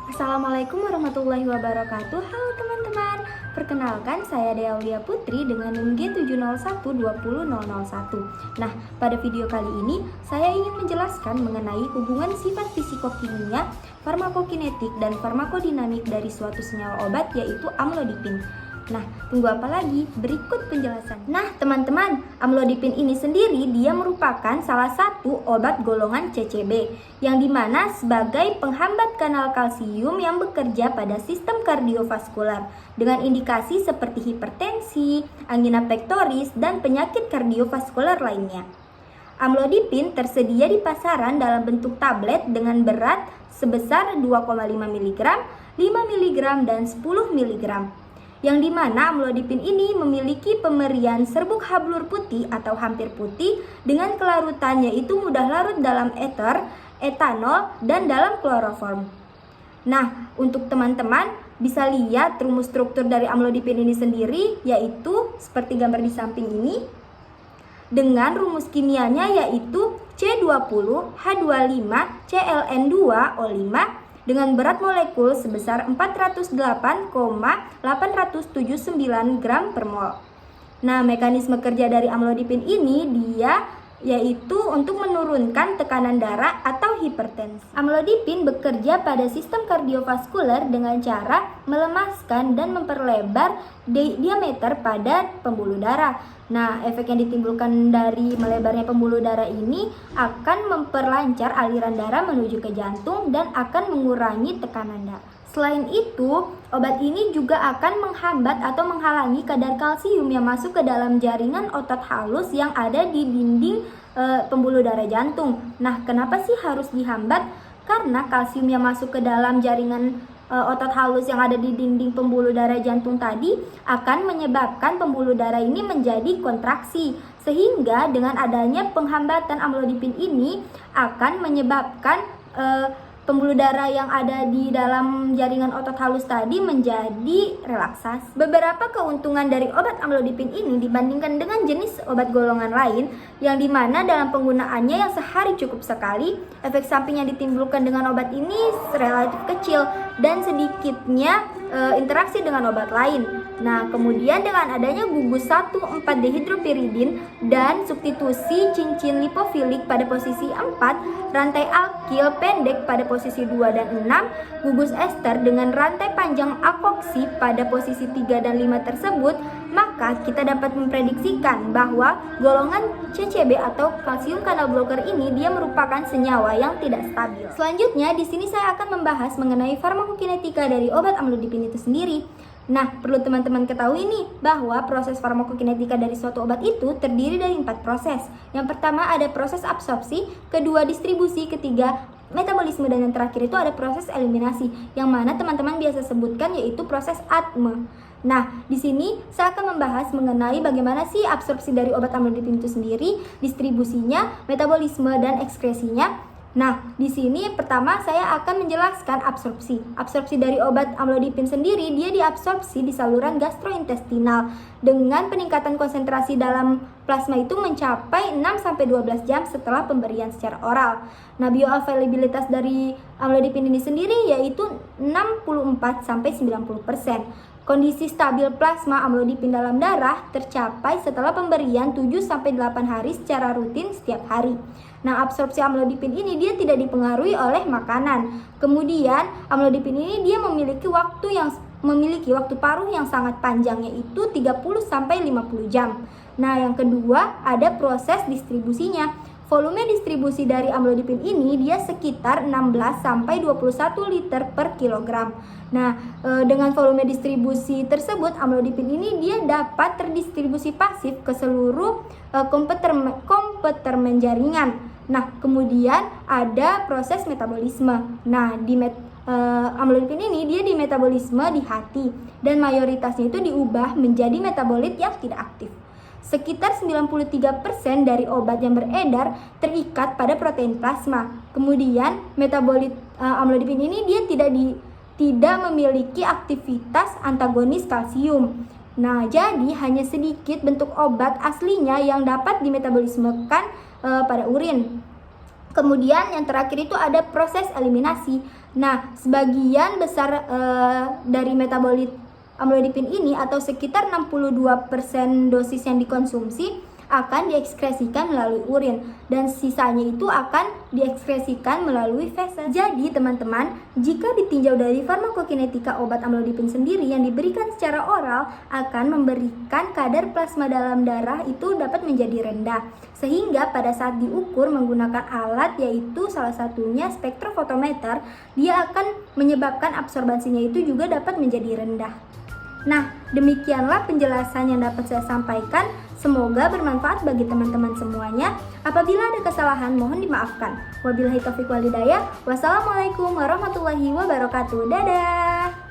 Assalamualaikum warahmatullahi wabarakatuh. Halo teman-teman, perkenalkan saya Dea Aulia Putri dengan NIM G701200001. Nah, pada video kali ini saya ingin menjelaskan mengenai hubungan sifat fisikokimia, farmakokinetik, dan farmakodinamik dari suatu senyawa obat yaitu amlodipin. Nah, tunggu apa lagi? Berikut penjelasan. Nah, teman-teman, amlodipin ini sendiri dia merupakan salah satu obat golongan CCB yang dimana sebagai penghambat kanal kalsium yang bekerja pada sistem kardiovaskular dengan indikasi seperti hipertensi, angina pectoris, dan penyakit kardiovaskular lainnya. Amlodipin tersedia di pasaran dalam bentuk tablet dengan berat sebesar 2,5 mg, 5 mg, dan 10 mg. Yang dimana amlodipin ini memiliki pemerian serbuk hablur putih atau hampir putih dengan kelarutan yaitu mudah larut dalam ether, etanol, dan dalam kloroform. Nah, untuk teman-teman bisa lihat rumus struktur dari amlodipin ini sendiri yaitu seperti gambar di samping ini dengan rumus kimianya yaitu C20H25ClN2O5 dengan berat molekul sebesar 408,879 gram per mol. Nah, mekanisme kerja dari amlodipin ini dia yaitu untuk menurunkan tekanan darah atau hipertensi. Amlodipin bekerja pada sistem kardiovaskular dengan cara melemaskan dan memperlebar diameter pada pembuluh darah. Nah, efek yang ditimbulkan dari melebarnya pembuluh darah ini akan memperlancar aliran darah menuju ke jantung dan akan mengurangi tekanan darah. Selain itu, obat ini juga akan menghambat atau menghalangi kadar kalsium yang masuk ke dalam jaringan otot halus yang ada di dinding pembuluh darah jantung. Nah, kenapa sih harus dihambat? Karena kalsium yang masuk ke dalam jaringan otot halus yang ada di dinding pembuluh darah jantung tadi akan menyebabkan pembuluh darah ini menjadi kontraksi. Sehingga dengan adanya penghambatan amlodipin ini akan menyebabkan pembuluh darah yang ada di dalam jaringan otot halus tadi menjadi relaksasi. Beberapa keuntungan dari obat amlodipin ini dibandingkan dengan jenis obat golongan lain yang dimana dalam penggunaannya yang sehari cukup sekali, efek samping yang ditimbulkan dengan obat ini relatif kecil dan sedikitnya interaksi dengan obat lain. Nah, kemudian dengan adanya gugus 1,4-dehidropiridin dan substitusi cincin lipofilik pada posisi 4, rantai alkil pendek pada posisi 2 dan 6, gugus ester dengan rantai panjang akoksi pada posisi 3 dan 5 tersebut, maka kita dapat memprediksikan bahwa golongan CCB atau kalsium kanal blocker ini dia merupakan senyawa yang tidak stabil. Selanjutnya di sini saya akan membahas mengenai farmakokinetika dari obat amlodipin itu sendiri. Nah, perlu teman-teman ketahui nih bahwa proses farmakokinetika dari suatu obat itu terdiri dari 4 proses. Yang pertama ada proses absorpsi, kedua distribusi, ketiga metabolisme, dan yang terakhir itu ada proses eliminasi yang mana teman-teman biasa sebutkan yaitu proses ATME. Nah, di sini saya akan membahas mengenai bagaimana sih absorpsi dari obat amlodipin itu sendiri, distribusinya, metabolisme, dan ekskresinya. Nah, di sini pertama saya akan menjelaskan absorpsi. Absorpsi dari obat amlodipin sendiri dia diabsorpsi di saluran gastrointestinal dengan peningkatan konsentrasi dalam plasma itu mencapai 6-12 jam setelah pemberian secara oral. Nah, bioavailabilitas dari amlodipin ini sendiri yaitu 64-90%. Kondisi stabil plasma amlodipin dalam darah tercapai setelah pemberian 7-8 hari secara rutin setiap hari. Nah, absorpsi amlodipin ini dia tidak dipengaruhi oleh makanan. Kemudian, amlodipin ini dia memiliki waktu paruh yang sangat panjang yaitu 30-50 jam. Nah, yang kedua ada proses distribusinya. Volume distribusi dari amlodipin ini dia sekitar 16-21 liter per kilogram. Nah, dengan volume distribusi tersebut, amlodipin ini dia dapat terdistribusi pasif ke seluruh kompartemen jaringan. Nah, kemudian ada proses metabolisme. Nah, amlodipin ini dia di metabolisme di hati dan mayoritasnya itu diubah menjadi metabolit yang tidak aktif. Sekitar 93% dari obat yang beredar terikat pada protein plasma. Kemudian metabolit amlodipin ini dia tidak memiliki aktivitas antagonis kalsium. Nah, jadi hanya sedikit bentuk obat aslinya yang dapat dimetabolismekan pada urin. Kemudian yang terakhir itu ada proses eliminasi. Nah, sebagian besar dari metabolit amlodipin ini atau sekitar 62% dosis yang dikonsumsi akan diekskresikan melalui urin dan sisanya itu akan diekskresikan melalui feses. Jadi teman-teman, jika ditinjau dari farmakokinetika obat amlodipin sendiri yang diberikan secara oral akan memberikan kadar plasma dalam darah itu dapat menjadi rendah, sehingga pada saat diukur menggunakan alat yaitu salah satunya spektrofotometer, dia akan menyebabkan absorbansinya itu juga dapat menjadi rendah. Nah, demikianlah penjelasan yang dapat saya sampaikan. Semoga bermanfaat bagi teman-teman semuanya. Apabila ada kesalahan, mohon dimaafkan. Wabillahi taufiq wal hidayah. Wassalamualaikum warahmatullahi wabarakatuh. Dadah.